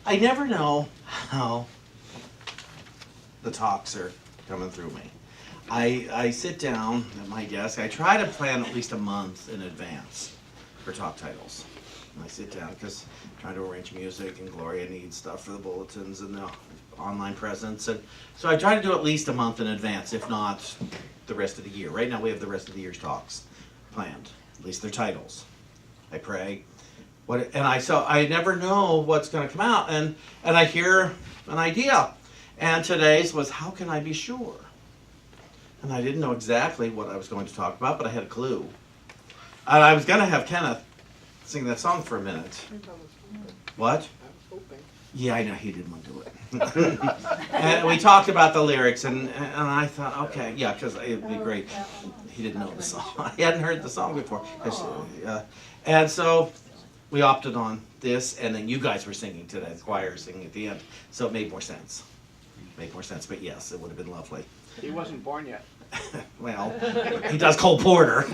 I never know how the talks are coming through me. I sit down at my desk. I try to plan at least a month in advance for talk titles. And I sit down because I'm trying to arrange music, and Gloria needs stuff for the bulletins and the online presence. And so I try to do at least a month in advance, if not the rest of the year. Right now we have the rest of the year's talks planned, at least their titles. I pray. So I never know what's going to come out, and I hear an idea. And today's was, how can I be sure? And I didn't know exactly what I was going to talk about, but I had a clue. And I was going to have Kenneth sing that song for a minute. What? Yeah, I know, he didn't want to do it. And we talked about the lyrics, and I thought, okay, yeah, because it'd be great. He didn't know the song. He hadn't heard the song before. And so we opted on this, and then you guys were singing today, the choir was singing at the end, so it made more sense. But yes, it would have been lovely. He wasn't born yet. Well, he does Cole Porter.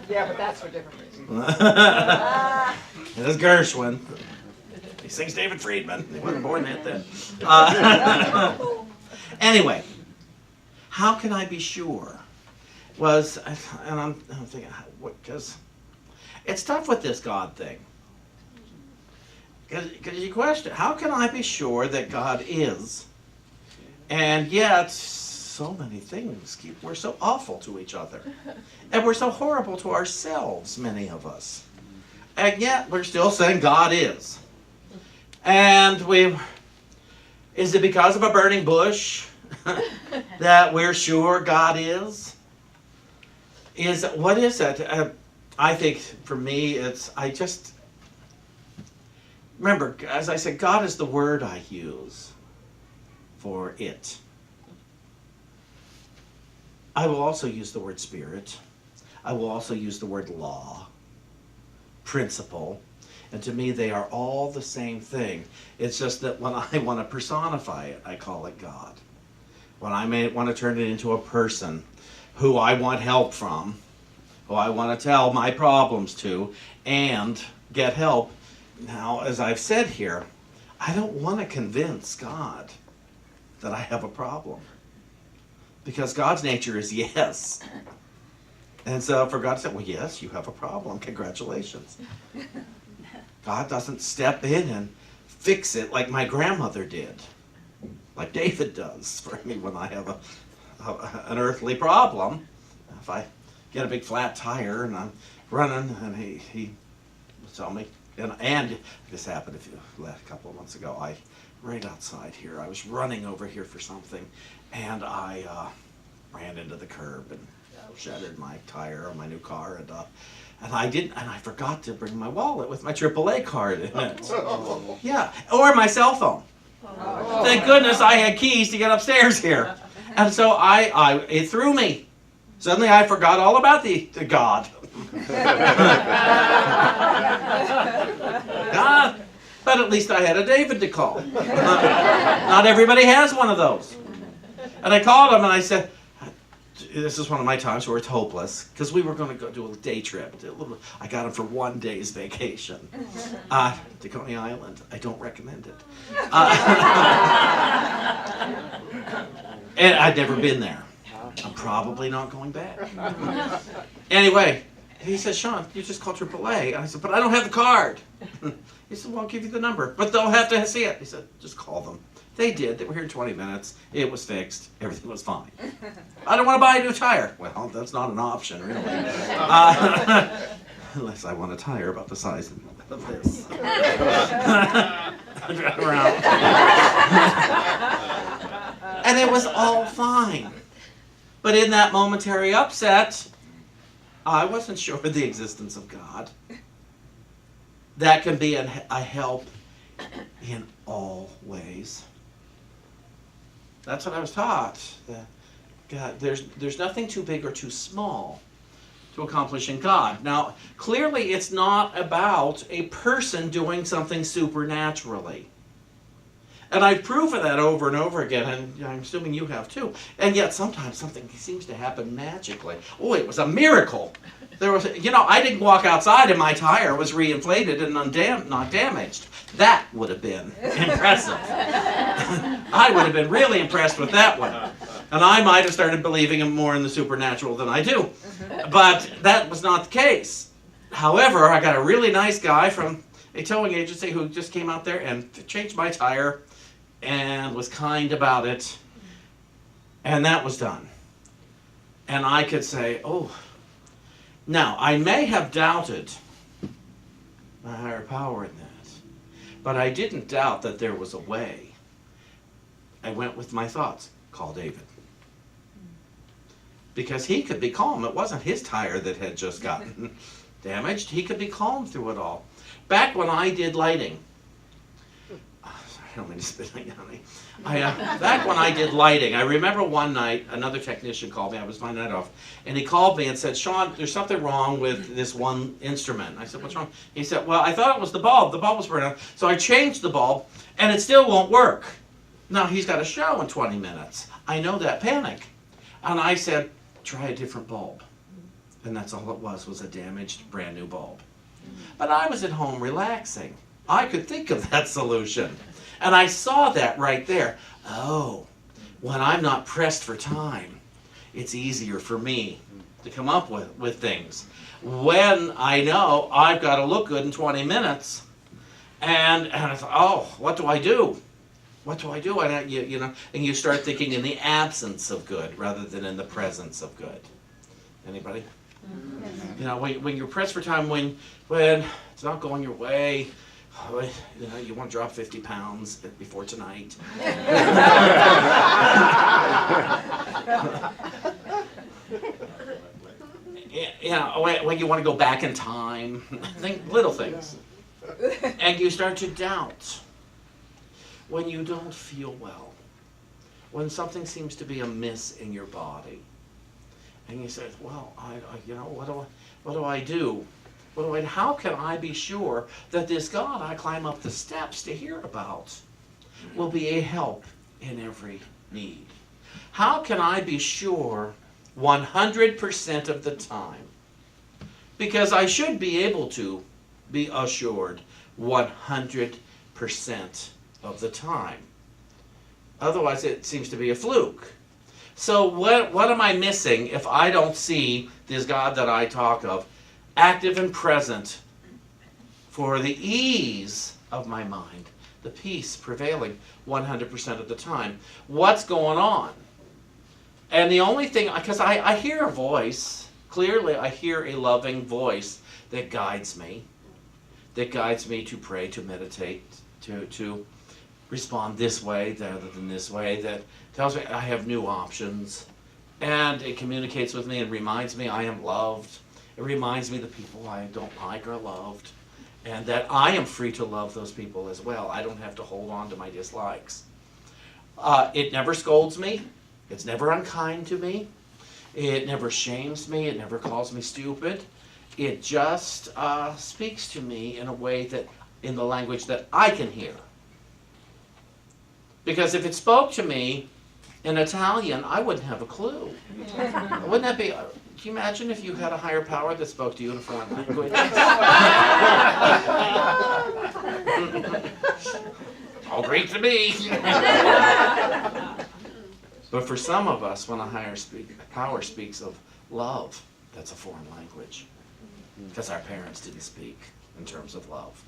Yeah, but that's for different reasons. It is Gershwin. He sings David Friedman. He wasn't born yet then. Anyway, how can I be sure? And I'm thinking, because it's tough with this God thing. Because you question, how can I be sure that God is? And yet, so many things we're so awful to each other. And we're so horrible to ourselves, many of us. And yet, we're still saying God is. And is it because of a burning bush that we're sure God is? What is it? I think for me, remember, as I said, God is the word I use for it. I will also use the word spirit. I will also use the word law, principle. And to me, they are all the same thing. It's just that when I want to personify it, I call it God. When I may want to turn it into a person who I want help from, who I want to tell my problems to, and get help. Now, as I've said here, I don't want to convince God that I have a problem. Because God's nature is yes. And so for God to say, well, yes, you have a problem. Congratulations. God doesn't step in and fix it like my grandmother did. Like David does for me when I have an earthly problem. If I get a big flat tire and I'm running, and he will tell me, and this happened a couple of months ago. Right outside here, I was running over here for something, and I ran into the curb and shattered my tire on my new car, and I forgot to bring my wallet with my AAA card in it. Yeah, or my cell phone. Thank goodness I had keys to get upstairs here, and so it threw me. Suddenly I forgot all about the God. God. But at least I had a David to call. Not everybody has one of those. And I called him and I said, this is one of my times where it's hopeless, because we were going to go do a day trip. I got him for 1 day's vacation to Coney Island. I don't recommend it. And I'd never been there. I'm probably not going back. Anyway, he said, Shawn, you just called AAA. And I said, but I don't have the card. He said, well, I'll give you the number, but they'll have to see it. He said, just call them. They did. They were here in 20 minutes. It was fixed. Everything was fine. I don't want to buy a new tire. Well, that's not an option, really. Unless I want a tire about the size of this. Drive around. And it was all fine. But in that momentary upset, I wasn't sure of the existence of God. That can be a help in all ways. That's what I was taught. God, there's nothing too big or too small to accomplish in God. Now, clearly it's not about a person doing something supernaturally. And I've proven that over and over again, and I'm assuming you have too. And yet sometimes something seems to happen magically. Oh, it was a miracle. There was, I didn't walk outside and my tire was reinflated and not damaged. That would have been impressive. I would have been really impressed with that one. And I might have started believing more in the supernatural than I do. But that was not the case. However, I got a really nice guy from a towing agency who just came out there and changed my tire and was kind about it. And that was done. And I could say, oh, now I may have doubted my higher power in that, but I didn't doubt that there was a way. I went with my thoughts. Call David. Because he could be calm. It wasn't his tire that had just gotten damaged. He could be calm through it all. Back when I did lighting, I don't mean to spit on you, honey. Back when I did lighting, I remember one night another technician called me. I was my night off, and he called me and said, "Shawn, there's something wrong with this one instrument." I said, "What's wrong?" He said, "Well, I thought it was the bulb. The bulb was burning out, so I changed the bulb, and it still won't work." Now he's got a show in 20 minutes. I know that panic, and I said, "Try a different bulb," and that's all it was a damaged, brand new bulb. But I was at home relaxing. I could think of that solution. And I saw that right there. Oh, when I'm not pressed for time, it's easier for me to come up with things. When I know I've got to look good in 20 minutes, and I thought, oh, what do I do? What do I do? And and you start thinking in the absence of good rather than in the presence of good. Anybody? When you're pressed for time, when it's not going your way, you want to drop 50 pounds before tonight. When you want to go back in time, little things. And you start to doubt. When you don't feel well. When something seems to be amiss in your body. And you say, well, what do I do? How can I be sure that this God I climb up the steps to hear about will be a help in every need? How can I be sure 100% of the time? Because I should be able to be assured 100% of the time. Otherwise, it seems to be a fluke. So what am I missing if I don't see this God that I talk of active and present for the ease of my mind, the peace prevailing 100% of the time? What's going on? And the only thing, because I hear a voice, clearly I hear a loving voice that guides me to pray, to meditate, to respond this way rather than this way, that tells me I have new options, and it communicates with me and reminds me I am loved. It reminds me the people I don't like are loved, and that I am free to love those people as well. I don't have to hold on to my dislikes. It never scolds me. It's never unkind to me. It never shames me. It never calls me stupid. It just speaks to me in a way that, in the language that I can hear. Because if it spoke to me in Italian, I wouldn't have a clue. Wouldn't that be... Can you imagine if you had a higher power that spoke to you in a foreign language? All Greek to me. But for some of us, when a higher power speaks of love, that's a foreign language. Because our parents didn't speak in terms of love.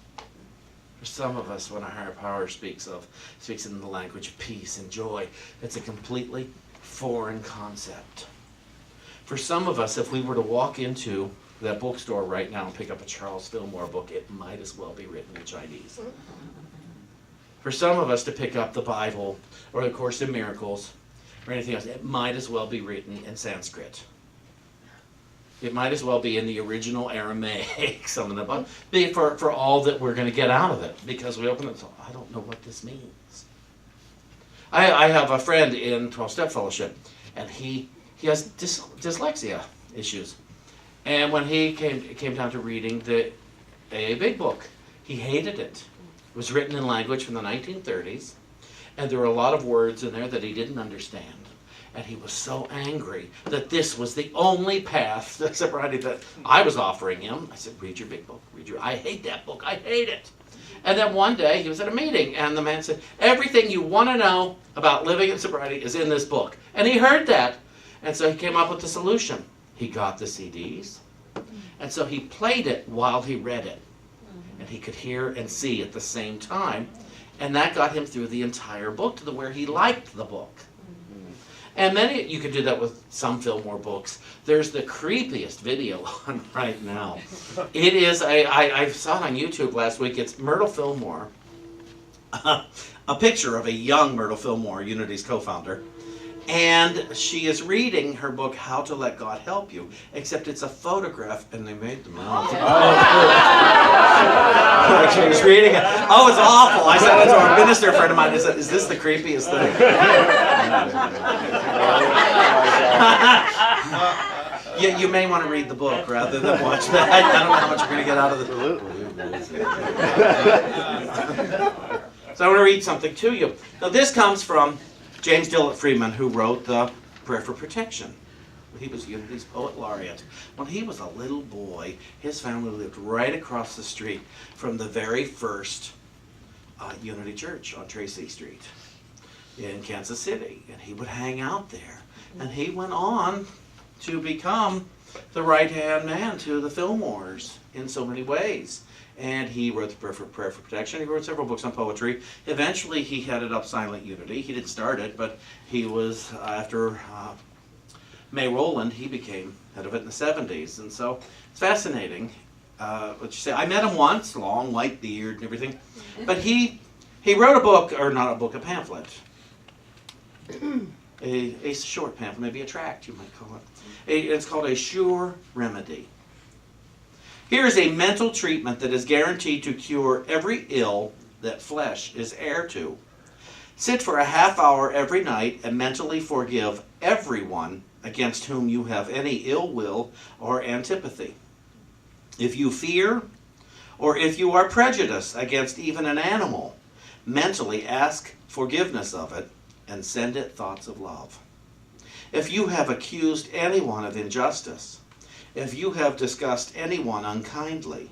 For some of us, when a higher power speaks in the language of peace and joy, it's a completely foreign concept. For some of us, if we were to walk into that bookstore right now and pick up a Charles Fillmore book, it might as well be written in Chinese. For some of us to pick up the Bible or the Course in Miracles or anything else, it might as well be written in Sanskrit. It might as well be in the original Aramaic, some of them, for all that we're going to get out of it, because we open it, so I don't know what this means. I have a friend in 12-Step Fellowship, and he has dyslexia issues. And when he came down to reading the AA Big Book, he hated it. It was written in language from the 1930s. And there were a lot of words in there that he didn't understand. And he was so angry that this was the only path to sobriety that I was offering him. I said, read your big book. I hate that book. I hate it. And then one day he was at a meeting and the man said, everything you want to know about living in sobriety is in this book. And he heard that. And so he came up with the solution. He got the CDs. And so he played it while he read it. And he could hear and see at the same time. And that got him through the entire book to where he liked the book. And then you could do that with some Fillmore books. There's the creepiest video on right now. It is, I saw it on YouTube last week. It's Myrtle Fillmore. A picture of a young Myrtle Fillmore, Unity's co-founder. And she is reading her book, How to Let God Help You, except it's a photograph, and they made the mouth. Like she was reading it. Oh, it's awful. I said to a minister friend of mine, I said, is this the creepiest thing? You may want to read the book rather than watch that. I don't know how much you're going to get out of it. So I want to read something to you. Now this comes from James Dillett Freeman, who wrote the Prayer for Protection. He was Unity's poet laureate. When he was a little boy, his family lived right across the street from the very first Unity Church on Tracy Street in Kansas City. And he would hang out there. And he went on to become the right-hand man to the Fillmores in so many ways. And he wrote the Prayer for Protection. He wrote several books on poetry. Eventually, he headed up Silent Unity. He didn't start it, but he was, after May Rowland, he became head of it in the 70s. And so it's fascinating what you say. I met him once, long white beard and everything. But he wrote a book, or not a book, a pamphlet. A short pamphlet, maybe a tract, you might call it. It's called A Sure Remedy. Here is a mental treatment that is guaranteed to cure every ill that flesh is heir to. Sit for a half hour every night and mentally forgive everyone against whom you have any ill will or antipathy. If you fear, or if you are prejudiced against even an animal, mentally ask forgiveness of it and send it thoughts of love. If you have accused anyone of injustice, if you have discussed anyone unkindly,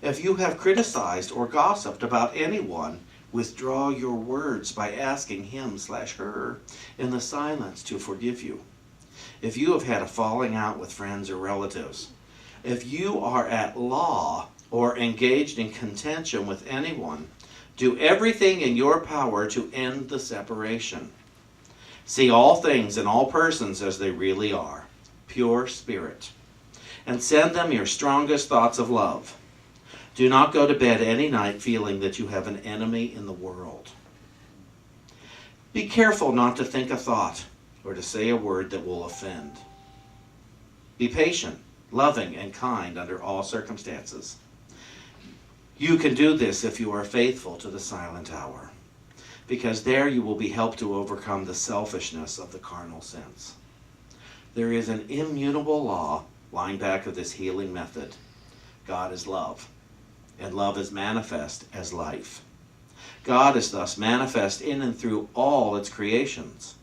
if you have criticized or gossiped about anyone, withdraw your words by asking him/her in the silence to forgive you. If you have had a falling out with friends or relatives, if you are at law or engaged in contention with anyone, do everything in your power to end the separation. See all things and all persons as they really are, pure spirit, and send them your strongest thoughts of love. Do not go to bed any night feeling that you have an enemy in the world. Be careful not to think a thought or to say a word that will offend. Be patient, loving, and kind under all circumstances. You can do this if you are faithful to the silent hour, because there you will be helped to overcome the selfishness of the carnal sense. There is an immutable law lying back of this healing method. God is love, and love is manifest as life. God is thus manifest in and through all its creations.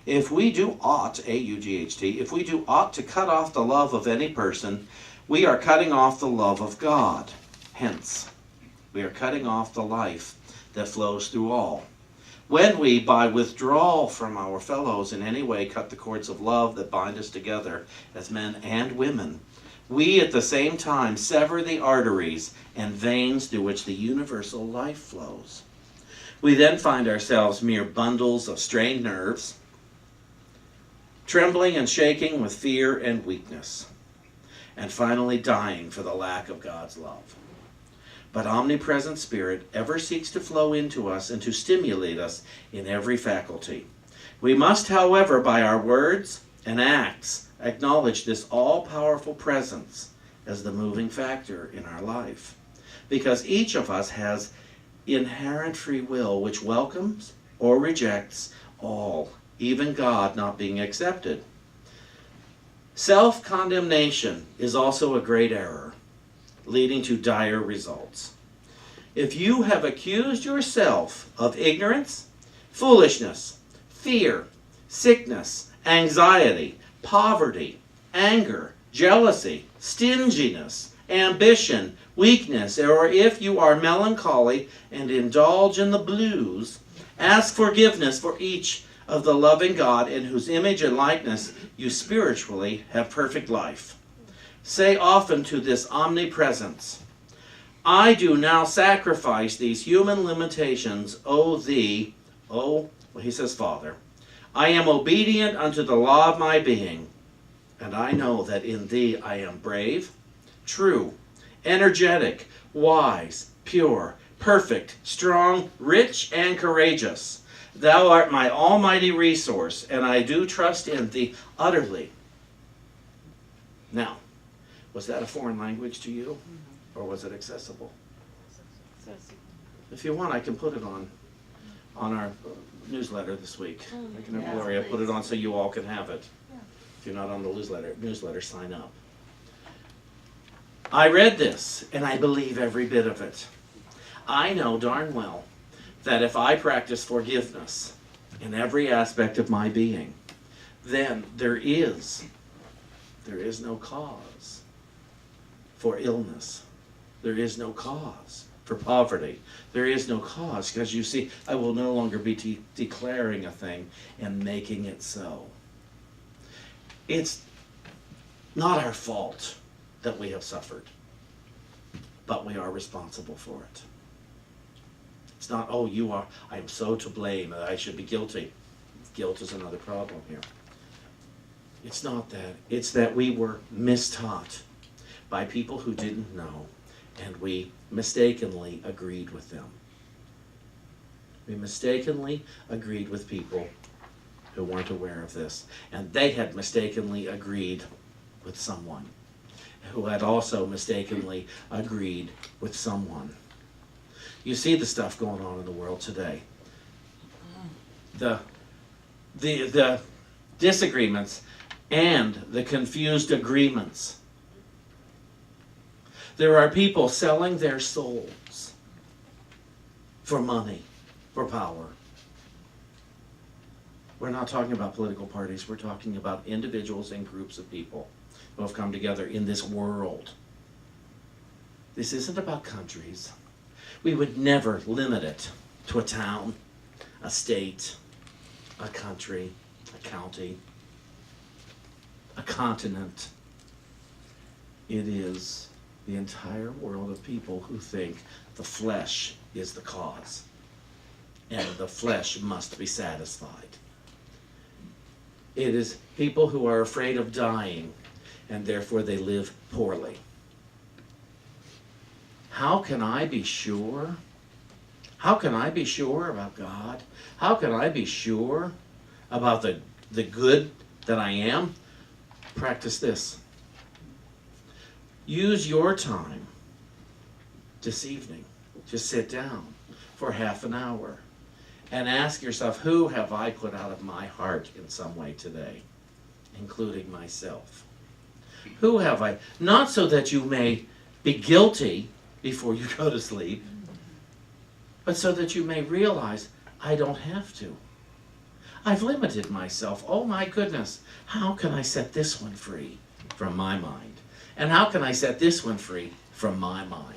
If we do aught, A-U-G-H-T, if we do aught to cut off the love of any person, we are cutting off the love of God. Hence, we are cutting off the life that flows through all. When we, by withdrawal from our fellows in any way, cut the cords of love that bind us together as men and women, we at the same time sever the arteries and veins through which the universal life flows. We then find ourselves mere bundles of strained nerves, trembling and shaking with fear and weakness, and finally dying for the lack of God's love. But omnipresent Spirit ever seeks to flow into us and to stimulate us in every faculty. We must, however, by our words and acts, acknowledge this all-powerful presence as the moving factor in our life, because each of us has inherent free will which welcomes or rejects all, even God not being accepted. Self-condemnation is also a great error, leading to dire results. If you have accused yourself of ignorance, foolishness, fear, sickness, anxiety, poverty, anger, jealousy, stinginess, ambition, weakness, or if you are melancholy and indulge in the blues, ask forgiveness for each of the loving God in whose image and likeness you spiritually have perfect life. Say often to this omnipresence, I do now sacrifice these human limitations, O thee, he says, Father. I am obedient unto the law of my being, and I know that in thee I am brave, true, energetic, wise, pure, perfect, strong, rich, and courageous. Thou art my almighty resource, and I do trust in thee utterly. Now, was that a foreign language to you, or was it accessible? If you want, I can put it on our newsletter this week. I can have Gloria put it on so you all can have it. If you're not on the newsletter, sign up. I read this, and I believe every bit of it. I know darn well that if I practice forgiveness in every aspect of my being, then there is no cause for illness. There is no cause for poverty. There is no cause, because you see, I will no longer be declaring a thing and making it so. It's not our fault that we have suffered, but we are responsible for it. It's not, I am so to blame that I should be guilty. Guilt is another problem here. It's not that. It's that we were mistaught by people who didn't know, and we mistakenly agreed with them. We mistakenly agreed with people who weren't aware of this, and they had mistakenly agreed with someone who had also mistakenly agreed with someone. You see the stuff going on in the world today. The disagreements and the confused agreements. There are people selling their souls for money, for power. We're not talking about political parties. We're talking about individuals and groups of people who have come together in this world. This isn't about countries. We would never limit it to a town, a state, a country, a county, a continent. It is the entire world of people who think the flesh is the cause, and the flesh must be satisfied. It is people who are afraid of dying, and therefore they live poorly. How can I be sure? How can I be sure about God? How can I be sure about the good that I am? Practice this. Use your time this evening. Just sit down for half an hour and ask yourself, who have I put out of my heart in some way today, including myself? Who have I? Not so that you may be guilty before you go to sleep, but so that you may realize, I don't have to. I've limited myself. Oh my goodness, how can I set this one free from my mind? And how can I set this one free from my mind?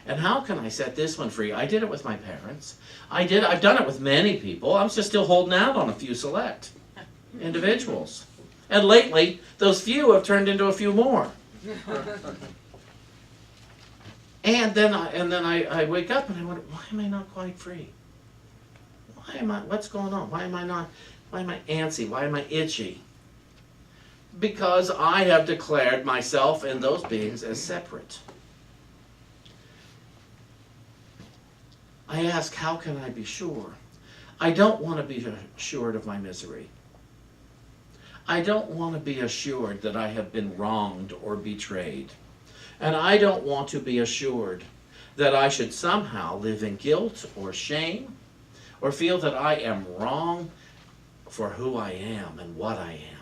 And how can I set this one free? I did it with my parents. I've done it with many people. I'm just still holding out on a few select individuals. And lately, those few have turned into a few more. And then I wake up and I wonder, why am I not quite free? What's going on? Why am I antsy? Why am I itchy? Because I have declared myself and those beings as separate. I ask, how can I be sure? I don't want to be assured of my misery. I don't want to be assured that I have been wronged or betrayed. And I don't want to be assured that I should somehow live in guilt or shame or feel that I am wrong for who I am and what I am.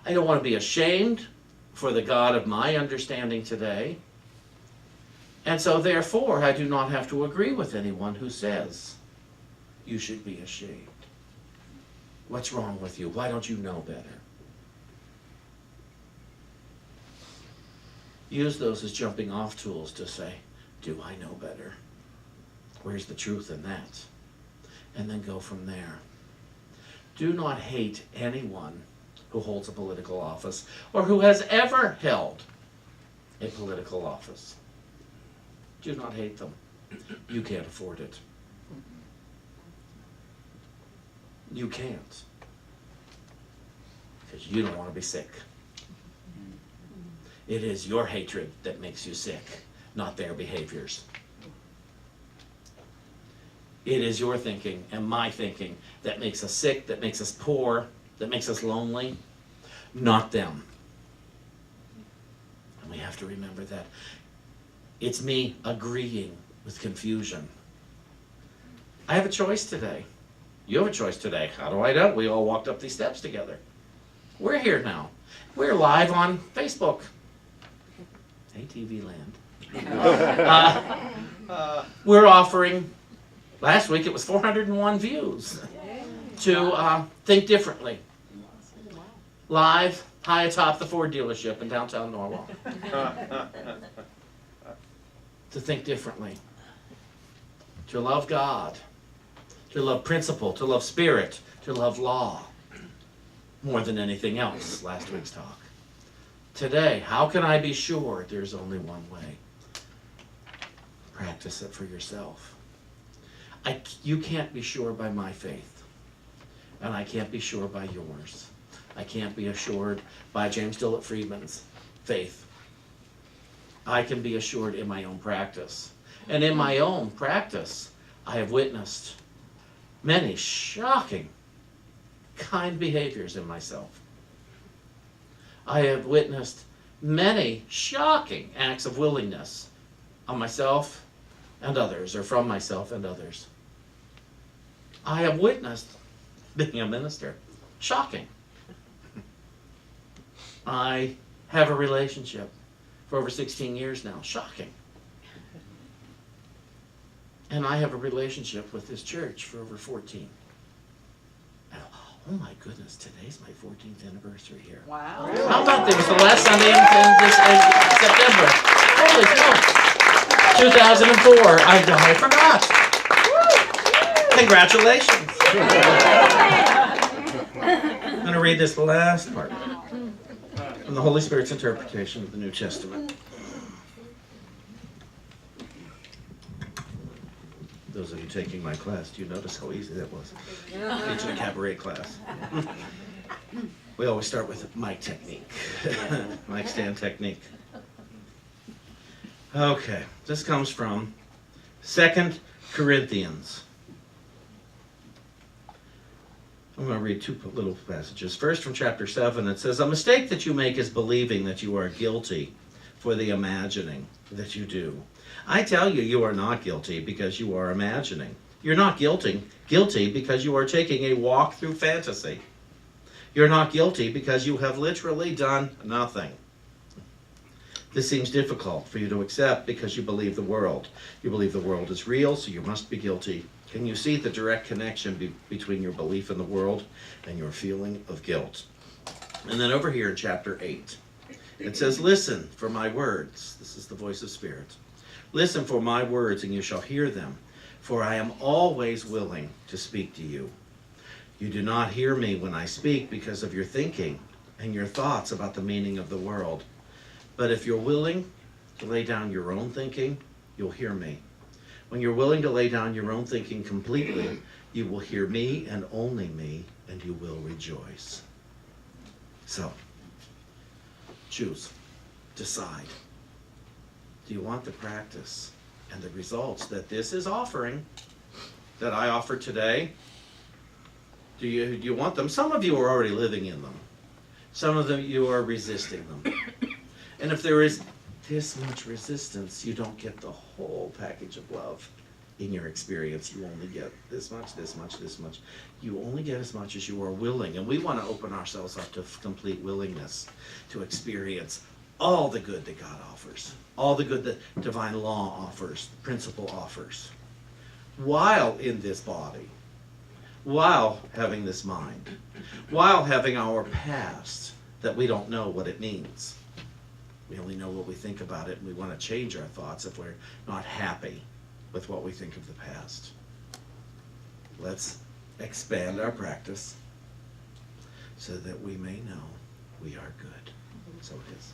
I don't want to be ashamed for the God of my understanding today. And so therefore, I do not have to agree with anyone who says you should be ashamed. What's wrong with you? Why don't you know better? Use those as jumping off tools to say, do I know better? Where's the truth in that? And then go from there. Do not hate anyone who holds a political office or who has ever held a political office. Do not hate them. You can't afford it. You can't. Because you don't want to be sick. It is your hatred that makes you sick, not their behaviors. It is your thinking and my thinking that makes us sick, that makes us poor, that makes us lonely, not them. And we have to remember that. It's me agreeing with confusion. I have a choice today. You have a choice today. How do I know? We all walked up these steps together. We're here now. We're live on Facebook. Hey, TV land. We're offering, last week it was 401 views, to think differently. Live, high atop the Ford dealership in downtown Norwalk. To think differently. To love God. To love principle. To love spirit. To love law. More than anything else, last week's talk. Today, how can I be sure there's only one way? Practice it for yourself. You can't be sure by my faith. And I can't be sure by yours. I can't be assured by James Dillett Friedman's faith. I can be assured in my own practice. And in my own practice, I have witnessed many shocking, kind behaviors in myself. I have witnessed many shocking acts of willingness on myself and others, or from myself and others. I have witnessed, being a minister, shocking. I have a relationship for over 16 years now, shocking. And I have a relationship with this church for over 14. And, oh my goodness, today's my 14th anniversary here. Wow. How about this? It was the last Sunday in September. Holy cow. 2004. I forgot. Congratulations. I'm going to read this last part from the Holy Spirit's interpretation of the New Testament. Those of you taking my class, do you notice how easy that was? Teaching a cabaret class. We always start with mic technique. Mic stand technique. Okay, this comes from 2 Corinthians. I'm going to read two little passages. First, from chapter 7, it says, "A mistake that you make is believing that you are guilty for the imagining that you do. I tell you, you are not guilty because you are imagining. You're not guilty because you are taking a walk through fantasy. You're not guilty because you have literally done nothing. This seems difficult for you to accept because you believe the world. You believe the world is real, so you must be guilty. Can you see the direct connection between your belief in the world and your feeling of guilt?" And then over here in chapter 8, it says, "Listen for my words." This is the voice of Spirit. "Listen for my words, and you shall hear them, for I am always willing to speak to you. You do not hear me when I speak because of your thinking and your thoughts about the meaning of the world. But if you're willing to lay down your own thinking, you'll hear me. When you're willing to lay down your own thinking completely, you will hear me and only me, and you will rejoice." So, choose. Decide. Do you want the practice and the results that this is offering, that I offer today? Do you want them? Some of you are already living in them. Some of them you are resisting them. And if there is this much resistance, you don't get the whole package of love in your experience. You only get this much, this much, this much. You only get as much as you are willing. And we want to open ourselves up to complete willingness to experience all the good that God offers, all the good that divine law offers, principle offers, while in this body, while having this mind, while having our past that we don't know what it means. We only know what we think about it, and we want to change our thoughts if we're not happy with what we think of the past. Let's expand our practice so that we may know we are good. So it is.